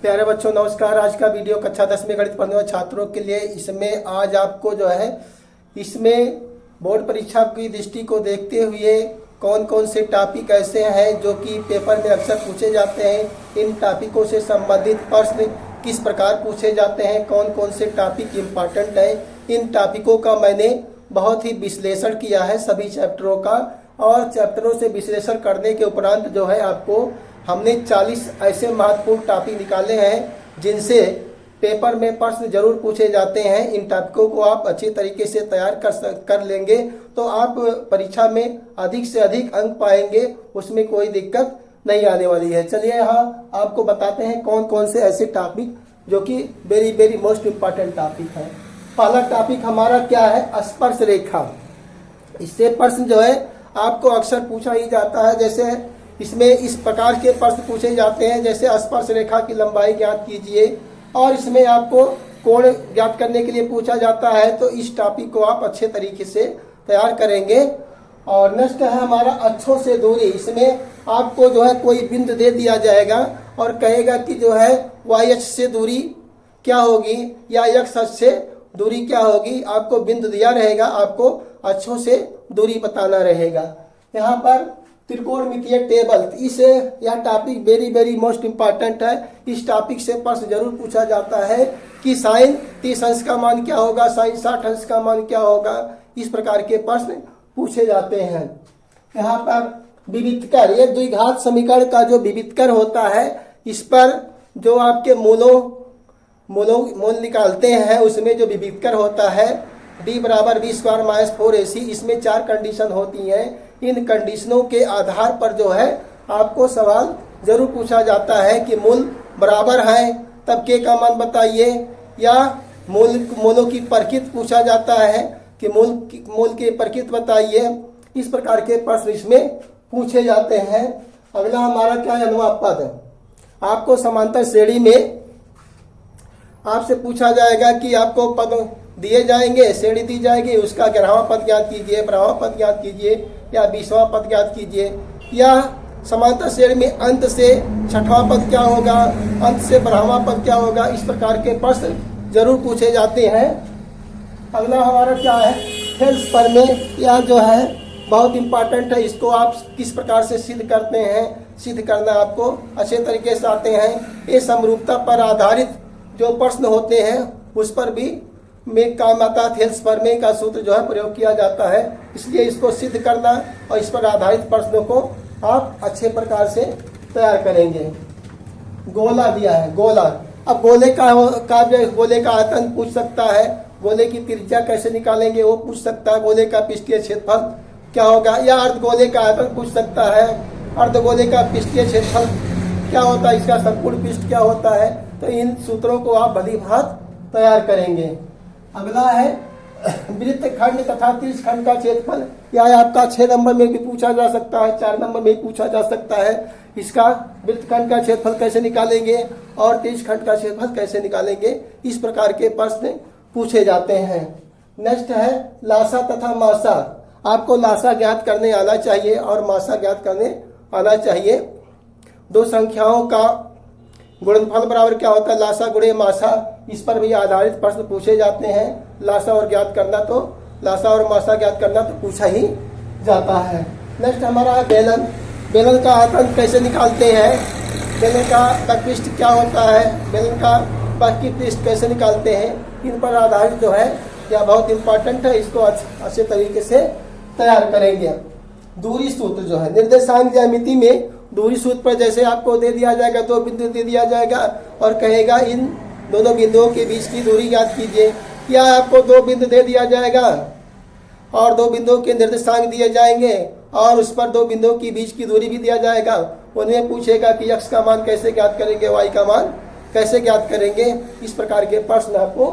प्यारे बच्चों नमस्कार। आज का वीडियो कक्षा 10 में गणित पढ़ने वाले छात्रों के लिए। इसमें आज आपको जो है इसमें बोर्ड परीक्षा की दृष्टि को देखते हुए कौन कौन से टॉपिक ऐसे हैं जो कि पेपर में अक्सर पूछे जाते हैं, इन टॉपिकों से संबंधित प्रश्न किस प्रकार पूछे जाते हैं, कौन कौन से टॉपिक इम्पॉर्टेंट हैं, इन टॉपिकों का मैंने बहुत ही विश्लेषण किया है सभी चैप्टरों का। और चैप्टरों से विश्लेषण करने के उपरांत जो है आपको हमने 40 ऐसे महत्वपूर्ण टॉपिक निकाले हैं जिनसे पेपर में प्रश्न जरूर पूछे जाते हैं। इन टॉपिकों को आप अच्छी तरीके से तैयार कर लेंगे तो आप परीक्षा में अधिक से अधिक अंक पाएंगे, उसमें कोई दिक्कत नहीं आने वाली है। चलिए यहाँ आपको बताते हैं कौन कौन से ऐसे टॉपिक जो कि very very most important topic है। पहला टॉपिक हमारा क्या है? स्पर्श रेखा। इससे प्रश्न जो है आपको अक्सर पूछा ही जाता है। जैसे इसमें इस प्रकार के प्रश्न पूछे जाते हैं, जैसे स्पर्श रेखा की लंबाई ज्ञात कीजिए, और इसमें आपको कोण ज्ञात करने के लिए पूछा जाता है। तो इस टॉपिक को आप अच्छे तरीके से तैयार करेंगे। और नेक्स्ट है हमारा अक्षों से दूरी। इसमें आपको जो है कोई बिंदु दे दिया जाएगा और कहेगा कि जो है y अक्ष से दूरी क्या होगी या x अक्ष से दूरी क्या होगी। आपको बिंदु दिया रहेगा, आपको अक्षों से दूरी बताना रहेगा। यहाँ पर त्रिकोणमितीय टेबल, इस यह topic very very most important है। इस टॉपिक से प्रश्न जरूर पूछा जाता है कि साइन 30 अंश का मान क्या होगा, साइन 60 अंश का मान क्या होगा। इस प्रकार के प्रश्न पूछे जाते हैं। यहाँ पर विविधकर, ये द्विघात समीकरण का जो विविधकर होता है, इस पर जो आपके मूल निकालते हैं, उसमें जो विविधकर होता है d बराबर b स्क्वायर माइनस 4ac, इसमें 4 कंडीशन होती हैं। इन कंडीशनों के आधार पर जो है आपको सवाल जरूर पूछा जाता है कि मूल बराबर है तब k का मान बताइए, या मूलों की प्रकृति पूछा जाता है कि मूल की प्रकृति बताइए। इस प्रकार के प्रश्न इसमें पूछे जाते हैं। अगला हमारा क्या है? अनुवाद पद। आपको समांतर श्रेणी में आपसे पूछा जाएगा कि आपको पद दिए जाएंगे, श्रेणी दी जाएगी, उसका 11वां पद ज्ञात कीजिए, 12वां पद ज्ञात कीजिए या 20वां पद ज्ञात कीजिए। या समांतर श्रेणी में अंत से 6वां पद क्या होगा, अंत से 12वां पद क्या होगा। इस प्रकार के प्रश्न जरूर पूछे जाते हैं। अगला हमारा क्या है? हेल्स प्रमेय। यह जो है बहुत इंपॉर्टेंट है। इसको आप किस प्रकार से सिद्ध करते हैं, सिद्ध करना आपको अच्छे तरीके से आते हैं। ये समरूपता पर आधारित जो प्रश्न होते हैं उस पर भी में काम आता है। हेल्स प्रमेय का सूत्र जो है प्रयोग किया जाता है, इसलिए इसको सिद्ध करना और इस पर आधारित प्रश्नों को आप अच्छे प्रकार से तैयार करेंगे। गोला दिया है, गोला। अब गोले का आयतन पूछ सकता है, गोले की त्रिज्या कैसे निकालेंगे वो पूछ सकता है, गोले का पृष्ठीय क्षेत्रफल क्या होगा, या अर्धगोले का आयतन पूछ सकता है, अर्धगोले का पृष्ठीय क्षेत्रफल क्या होता है, इसका संपूर्ण पृष्ठ क्या होता है। तो इन सूत्रों को आप भली भांति तैयार करेंगे। अगला है वृत्त खंड तथा त्रिज्य खंड का क्षेत्रफल। यह आपका 6 नंबर में भी पूछा जा सकता है, 4 नंबर में भी पूछा जा सकता है। इसका वृत्त खंड का क्षेत्रफल कैसे निकालेंगे और त्रिज्य खंड का क्षेत्रफल कैसे निकालेंगे, इस प्रकार के प्रश्न पूछे जाते हैं। नेक्स्ट है लासा तथा मासा। आपको लासा ज्ञात करने आना चाहिए और मासा ज्ञात करने आना चाहिए। दो संख्याओं का गुणनफल बराबर क्या होता है, लासा गुणे मासा। इस पर भी आधारित प्रश्न पूछे जाते हैं। लासा और लासा और मासा ज्ञात करना तो पूछा ही जाता है। नेक्स्ट हमारा है बेलन। बेलन का आयतन कैसे निकालते हैं, बेलन का पृष्ठ क्या होता है, बेलन का बाकी पृष्ठ कैसे निकालते हैं, इन पर आधारित जो है यह बहुत इंपॉर्टेंट है। इसको अच्छे तरीके से तैयार करेंगे। दूरी सूत्र जो है, निर्देशांक ज्यामिति में दूरी सूत्र पर जैसे आपको दे दिया जाएगा, 2 बिंदु दे दिया जाएगा और कहेगा इन दोनों बिंदुओं के बीच की दूरी ज्ञात कीजिए। या आपको 2 बिंदु दे दिया जाएगा और 2 बिंदुओं के निर्देशांक दिए जाएंगे और उस पर 2 बिंदुओं के बीच की दूरी भी दिया जाएगा। उन्हें पूछेगा कि x का मान कैसे ज्ञात करेंगे, y का मान कैसे ज्ञात करेंगे। इस प्रकार के प्रश्न आपको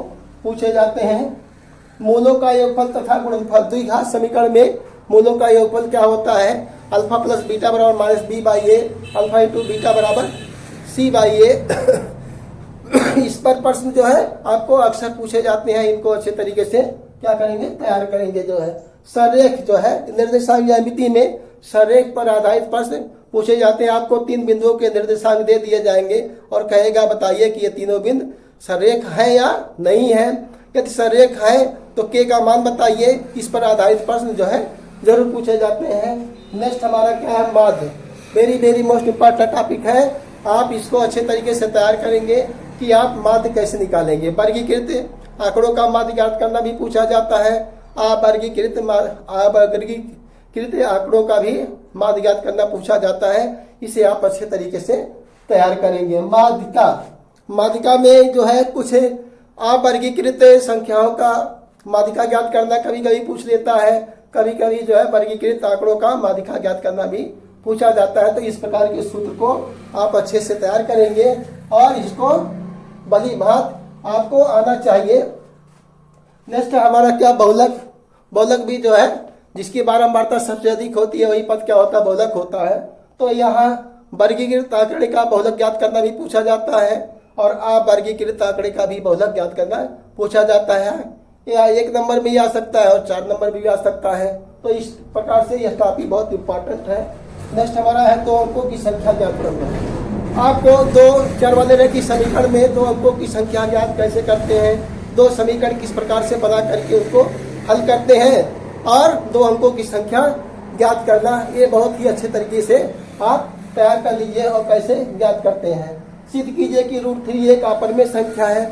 पूछे जाते हैं। मूलों का योगफल तथा गुणनफल। द्विघात समीकरण में मूलों का योगफल क्या होता है, अल्फा प्लस बीटा बराबर minus b by a, alpha into beta बराबर सी बाई ए। इस पर प्रश्न जो है आपको अक्सर पूछे जाते हैं। इनको अच्छे तरीके से क्या करेंगे, तैयार करेंगे। जो है सररेख जो है निर्देशांक ज्यामिति में सररेख पर आधारित प्रश्न पूछे जाते हैं आपको 3 बिंदुओं के निर्देशांक दे दिए जाएंगे और कहेगा बताइए कि ये तीनों बिंदु सरेख है या नहीं है। यदि सरेख है तो के का मान बताइए। इस पर आधारित प्रश्न जो है जरूर पूछे जाते हैं। नेक्स्ट हमारा क्या है, माध्य। वेरी मोस्ट इम्पोर्टेंट टॉपिक है। आप इसको अच्छे तरीके से तैयार करेंगे कि आप माध्य कैसे निकालेंगे। वर्गीकृत आंकड़ों का माध्य ज्ञात करना भी पूछा जाता है। अवर्गीकृत आंकड़ों का भी माध्य ज्ञात करना पूछा जाता है। इसे आप अच्छे तरीके से तैयार करेंगे। माध्यिका में जो है कुछ अवर्गीकृत संख्याओं का माध्यिका ज्ञात करना कभी कभी पूछ लेता है। कभी कभी जो है वर्गीकृत आंकड़ों का माध्यिका ज्ञात करना भी पूछा जाता है। तो इस प्रकार के सूत्र को आप अच्छे से तैयार करेंगे और इसको भली भांति आपको आना चाहिए। नेक्स्ट हमारा क्या, बहुलक। बहुलक भी जो है जिसकी बारंबारता सबसे अधिक होती है वही पद क्या होता है, बहुलक होता है। तो यहाँ वर्गीकृत आंकड़े का बहुलक ज्ञात करना भी पूछा जाता है और अवर्गीकृत आंकड़े का भी बहुलक ज्ञात करना पूछा जाता है। यह 1 नंबर में भी आ सकता है और 4 नंबर में भी आ सकता है। तो इस प्रकार से यह टॉपिक बहुत इंपॉर्टेंट है। नेक्स्ट हमारा है 2 अंकों की संख्या ज्ञात करना। आपको 2 चर वाले रेखीय समीकरण में 2 अंकों की संख्या ज्ञात कैसे करते हैं, 2 समीकरण किस प्रकार से बना करके उनको हल करते हैं और 2 अंकों की संख्या ज्ञात करना, ये बहुत ही अच्छे तरीके से आप तैयार कर लीजिए। और कैसे ज्ञात करते हैं, सिद्ध कीजिए कि √3 एक आपस में संख्या है।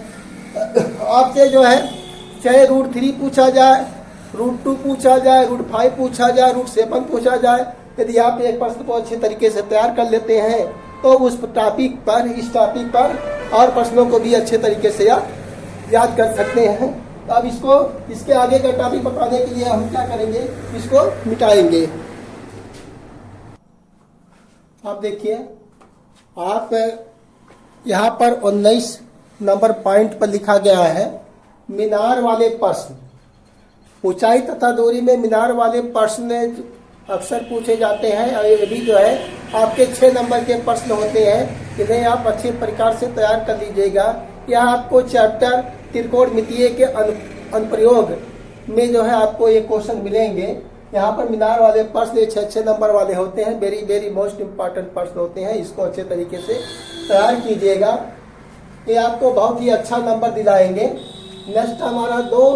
आपसे जो है चाहे √3 पूछा जाए, √2 पूछा जाए, √5 पूछा जाए, √7 पूछा जाए, यदि आप एक प्रश्न को अच्छे तरीके से तैयार कर लेते हैं तो उस टॉपिक पर, इस टॉपिक पर और प्रश्नों को भी अच्छे तरीके से आप याद कर सकते हैं। अब इसको, इसके आगे का टॉपिक बताने के लिए हम क्या करेंगे, इसको मिटाएंगे। आप देखिए, आप यहाँ पर 19 नंबर पॉइंट पर लिखा गया है मीनार वाले प्रश्न। ऊंचाई तथा दूरी में मीनार वाले प्रश्न अक्सर पूछे जाते हैं और ये भी जो है आपके 6 नंबर के प्रश्न होते हैं। इन्हें आप अच्छे प्रकार से तैयार कर लीजिएगा। यहाँ आपको चैप्टर त्रिकोणमितीय के अनुप्रयोग में जो है आपको ये क्वेश्चन मिलेंगे। यहाँ पर मीनार वाले प्रश्न 6 नंबर वाले होते हैं। वेरी मोस्ट इम्पॉर्टेंट प्रश्न होते हैं। इसको अच्छे तरीके से तैयार कीजिएगा, ये आपको बहुत ही अच्छा नंबर दिलाएंगे। नेक्स्ट हमारा 2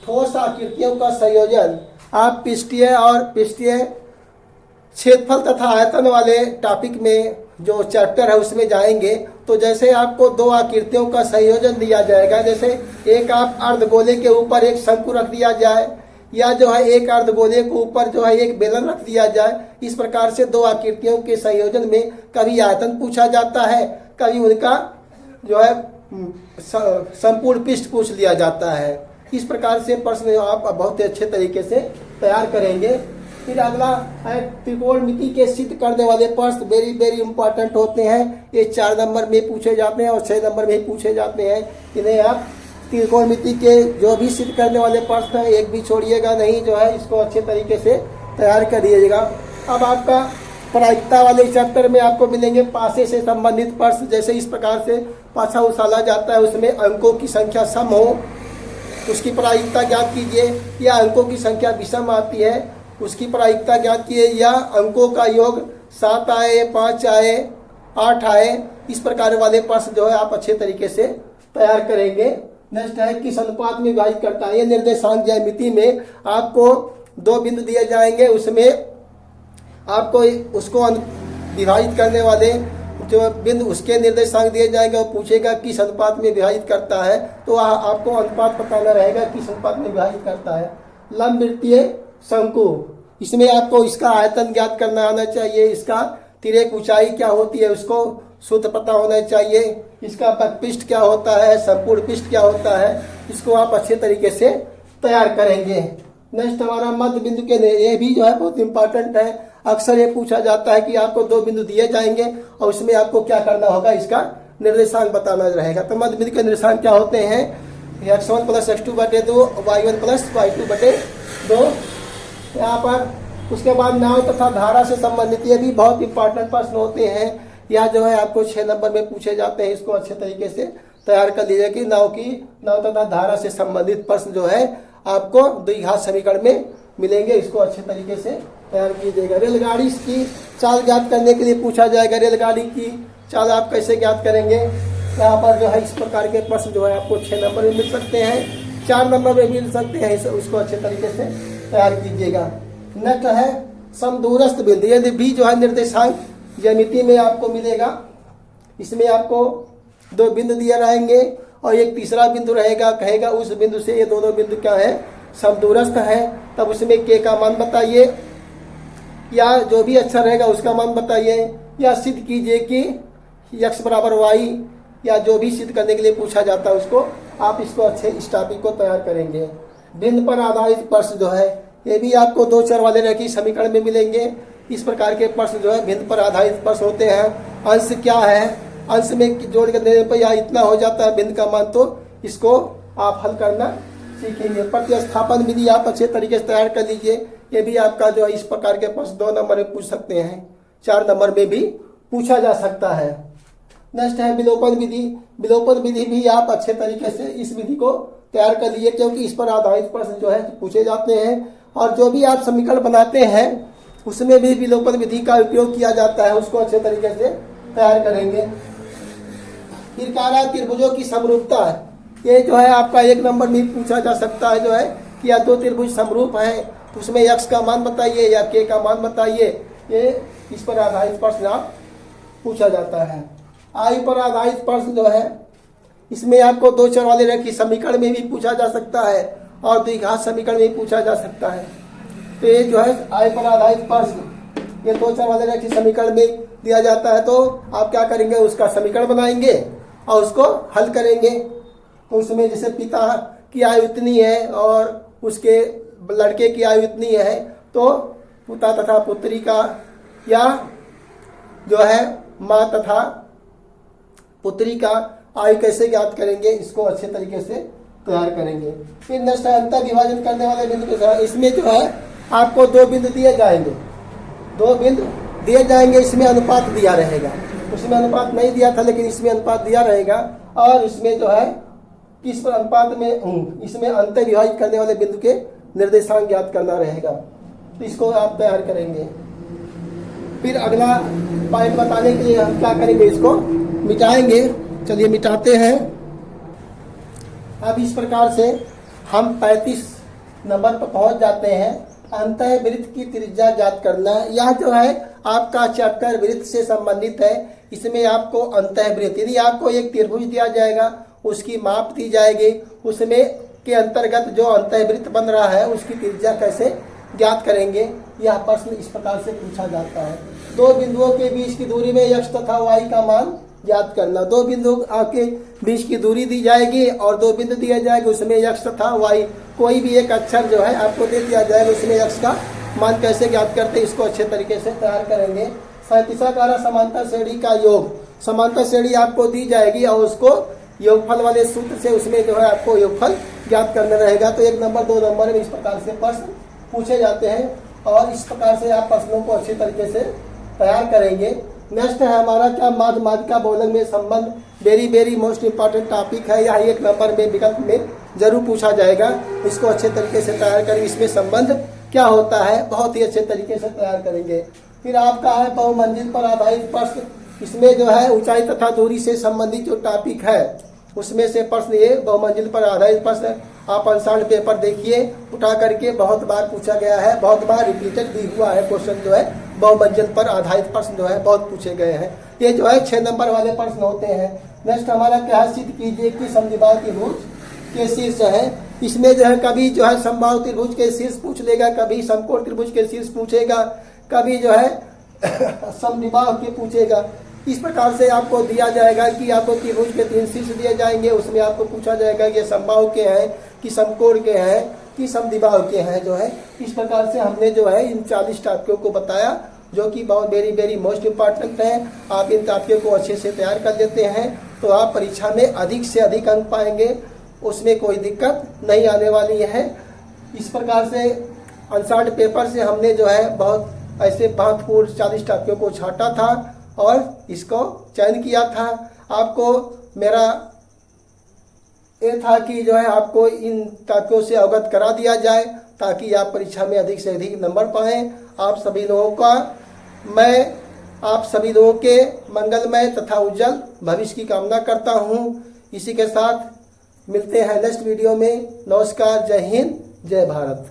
ठोस आकृतियों का संयोजन। आप पृष्ठीय और पृष्ठीय क्षेत्रफल तथा आयतन वाले टॉपिक में जो चैप्टर है उसमें जाएंगे तो जैसे आपको 2 आकृतियों का संयोजन दिया जाएगा, जैसे एक आप अर्धगोले के ऊपर एक शंकु रख दिया जाए या जो है एक अर्धगोले के ऊपर जो है एक बेलन रख दिया जाए। इस प्रकार से 2 आकृतियों के संयोजन में कभी आयतन पूछा जाता है, कभी उनका जो है संपूर्ण पृष्ठ पूछ लिया जाता है। इस प्रकार से प्रश्न आप बहुत ही अच्छे तरीके से तैयार करेंगे। फिर अगला है त्रिकोणमिति के सिद्ध करने वाले प्रश्न। वेरी इंपॉर्टेंट होते हैं। ये 4 नंबर में पूछे जाते हैं और 6 नंबर में पूछे जाते हैं। इन्हें आप त्रिकोणमिति के जो भी सिद्ध करने वाले प्रश्न हैं एक भी छोड़िएगा नहीं, जो है इसको अच्छे तरीके से तैयार करिएगा। अब आपका प्रायिकता वाले चैप्टर में आपको मिलेंगे पासे से संबंधित प्रश्न। जैसे इस प्रकार से पाछा उछाला जाता है, उसमें अंकों की संख्या सम हो उसकी प्रायिकता ज्ञात कीजिए, या अंकों की संख्या विषम आती है उसकी प्रायिकता ज्ञात कीजिए, या अंकों का योग 7 आए, 5 आए, 8 आए। इस प्रकार वाले प्रश्न जो है आप अच्छे तरीके से तैयार करेंगे। नेक्स्ट है किस अनुपात में विभाजित करता है। ये निर्देशांक ज्यामिति में आपको 2 बिंदु दिए जाएंगे, उसमें आपको उसको विभाजित करने वाले जो बिंदु उसके निर्देशांक दिए जाएंगे और पूछेगा किस अनुपात में विभाजित करता है, तो आपको अनुपात बताना रहेगा किस अनुपात में विभाजित करता है। लंबवृत्तीय शंकु, इसमें आपको इसका आयतन ज्ञात करना आना चाहिए, इसका तिर्यक ऊंचाई क्या होती है उसको सूत्र पता होना चाहिए, इसका पृष्ठ क्या होता है, संपूर्ण पृष्ठ क्या होता है, इसको आप अच्छे तरीके से तैयार करेंगे। नेक्स्ट हमारा मध्य बिंदु के, ये भी जो है बहुत इंपॉर्टेंट है। अक्सर ये पूछा जाता है कि आपको 2 बिंदु दिए जाएंगे और उसमें आपको क्या करना होगा, इसका निर्देशांक बताना रहेगा। तो मध्य बिंदु के निर्देशांक क्या होते हैं, x1 + x2/2, y1 + y2/2। यहाँ पर उसके बाद नाव तथा धारा से संबंधित ये भी बहुत इंपॉर्टेंट प्रश्न होते हैं। यह जो है आपको 6 नंबर में पूछे जाते हैं। इसको अच्छे तरीके से तैयार कर लीजिए कि नाव तथा धारा से संबंधित प्रश्न जो है आपको द्विघात समीकरण में मिलेंगे। इसको अच्छे तरीके से तैयार कीजिएगा। रेलगाड़ी की चाल ज्ञात करने के लिए पूछा जाएगा, रेलगाड़ी की चाल आप कैसे ज्ञात करेंगे। यहाँ पर जो है इस प्रकार के प्रश्न जो है आपको 6 नंबर में मिल सकते हैं, 4 नंबर में मिल सकते हैं, उसको अच्छे तरीके से तैयार कीजिएगा। नेक्स्ट है समदूरस्थ बिंदु। यदि भी जो है निर्देशांक ज्यामिति में आपको मिलेगा, इसमें आपको 2 बिंदु दिए रहेंगे और एक तीसरा बिंदु रहेगा, कहेगा उस बिंदु से ये दोनों बिंदु क्या है, समदूरस्थ है। तब उसमें के का मान बताइए, या जो भी अक्षर रहेगा उसका मान बताइए, या सिद्ध कीजिए कि x बराबर y, या जो भी सिद्ध करने के लिए पूछा जाता है उसको आप इसको अच्छे इस टॉपिक को तैयार करेंगे। बिंदु पर आधारित प्रश्न जो है ये भी आपको 2 चर वाले रेखीय समीकरण में मिलेंगे। इस प्रकार के प्रश्न जो है बिंदु पर आधारित प्रश्न होते हैं। अंश क्या है, अंश में जोड़ कर देने पर या इतना हो जाता है बिंदु का मान, तो इसको आप हल करना सीखेंगे। प्रतिस्थापन विधि आप अच्छे तरीके से तैयार कर लीजिए। ये भी आपका जो है इस प्रकार के प्रश्न 2 नंबर में पूछ सकते हैं, 4 नंबर में भी पूछा जा सकता है। नेक्स्ट है विलोपन विधि। विलोपन विधि भी आप अच्छे तरीके से इस विधि को तैयार कर लीजिए, क्योंकि इस पर आधारित प्रश्न जो है पूछे जाते हैं। और जो भी आप समीकरण बनाते हैं उसमें भी विलोपन विधि का उपयोग किया जाता है, उसको अच्छे तरीके से तैयार करेंगे। त्रिकारा त्रिभुजों की समरूपता है, ये जो है आपका 1 नंबर में पूछा जा सकता है, जो है कि या 2 त्रिभुज समरूप है तो उसमें x का मान बताइए या k का मान बताइए। ये इस पर आधारित प्रश्न आप पूछा जाता है। आयु पर आधारित प्रश्न जो है इसमें आपको 2 चर वाले रेखीय समीकरण में भी पूछा जा सकता है और द्विघात समीकरण में भी पूछा जा सकता है। तो ये जो है आयु पर आधारित प्रश्न ये 2 चर वाले रेखीय समीकरण में दिया जाता है, तो आप क्या करेंगे, उसका समीकरण बनाएंगे और उसको हल करेंगे। तो उसमें जैसे पिता की आयु इतनी है और उसके लड़के की आयु इतनी है, तो पिता तथा पुत्री का या जो है माँ तथा पुत्री का आयु कैसे ज्ञात करेंगे, इसको अच्छे तरीके से तैयार करेंगे। फिर नेक्स्ट है अंतर विभाजन करने वाले बिंदु के साथ। इसमें जो है आपको 2 बिंदु दिए जाएंगे, 2 बिंदु दिए जाएंगे, इसमें अनुपात दिया रहेगा। उसमें अनुपात नहीं दिया था लेकिन इसमें अनुपात दिया रहेगा, और इसमें जो है किस पर अनुपात में इसमें अंतर विभाजित करने वाले बिंदु के निर्देशांक ज्ञात करना रहेगा। तो इसको आप तैयार करेंगे। फिर अगला पॉइंट बताने के लिए हम क्या करेंगे, इसको मिटाएंगे। चलिए मिटाते हैं। अब इस प्रकार से हम 35 नंबर पर पहुंच जाते हैं। अंतःवृत्त की त्रिज्या ज्ञात करना। यह जो है आपका चैप्टर वृत्त से संबंधित है। इसमें आपको अंतःवृत्त, यदि आपको एक त्रिभुज दिया जाएगा, उसकी माप दी जाएगी, उसमें के अंतर्गत जो अंतःवृत्त बन रहा है उसकी त्रिज्या कैसे ज्ञात करेंगे, यह प्रश्न इस प्रकार से पूछा जाता है। 2 बिंदुओं के बीच की दूरी में x तथा y का मान ज्ञात करना। 2 बिंदु के बीच की दूरी दी जाएगी और 2 बिंदु दिए जाएंगे, उसमें x तथा y कोई भी एक अक्षर जो है आपको दे दिया जाएगा, उसमें x का मान कैसे ज्ञात करते हैं, इसको अच्छे तरीके से तैयार करेंगे। 37 समांतर श्रेणी का योग। समांतर श्रेणी आपको दी जाएगी और उसको योगफल वाले सूत्र से उसमें जो है आपको योगफल ज्ञात करना रहेगा। तो 1 नंबर 2 नंबर में इस प्रकार से प्रश्न पूछे जाते हैं और इस प्रकार से आप प्रश्नों को अच्छे तरीके से तैयार करेंगे। नेक्स्ट है हमारा क्या, माध्यमातिका बहुलक में संबंध। वेरी मोस्ट इंपॉर्टेंट टॉपिक है। यह 1 नंबर में विकल्प में जरूर पूछा जाएगा। इसको अच्छे तरीके से तैयार करेंगे। इसमें संबंध क्या होता है बहुत ही अच्छे तरीके से तैयार करेंगे। फिर आपका है बहुमंजिल पर आधारित प्रश्न। इसमें जो है ऊंचाई तथा दूरी से संबंधित जो टॉपिक है उसमें से प्रश्न ये बहुमंजिल पर आधारित प्रश्न आप आंसर पेपर देखिए उठा करके, बहुत बार पूछा गया है, बहुत बार रिपीटेड भी हुआ है। क्वेश्चन जो है बहुमंजिल पर आधारित प्रश्न जो है बहुत पूछे गए हैं। ये जो है 6 नंबर वाले प्रश्न होते हैं। नेक्स्ट हमारा क्या सिद्ध कीजिए कि समद्विबाहु त्रिभुज के शीर्ष है। इसमें जो है कभी जो है समबाहु त्रिभुज के शीर्ष पूछ लेगा, कभी समकोण त्रिभुज के शीर्ष पूछेगा, कभी जो है समद्विबाहु के पूछेगा। इस प्रकार से आपको दिया जाएगा कि आपको त्रिभुज के 3 शीर्ष दिए जाएंगे, उसमें आपको पूछा जाएगा कि ये समबाहु के हैं कि समकोण के हैं कि समद्विबाहु के हैं। जो है इस प्रकार से हमने जो है इन 40 टॉपिकों को बताया, जो कि बहुत वेरी मोस्ट इम्पॉर्टेंट है। आप इन टॉपिकों को अच्छे से तैयार कर लेते हैं तो आप परीक्षा में अधिक से अधिक अंक पाएंगे, उसमें कोई दिक्कत नहीं आने वाली है। इस प्रकार से अनसार्ड पेपर से हमने जो है बहुत ऐसे महत्वपूर्ण 40 टॉपिकों को छांटा था और इसको चयन किया था। आपको मेरा ये था कि जो है आपको इन तथ्यों से अवगत करा दिया जाए ताकि आप परीक्षा में अधिक से अधिक नंबर पाएं। आप सभी लोगों का मैं आप सभी लोगों के मंगलमय तथा उज्जवल भविष्य की कामना करता हूं। इसी के साथ मिलते हैं नेक्स्ट वीडियो में। नमस्कार, जय हिंद, जय भारत।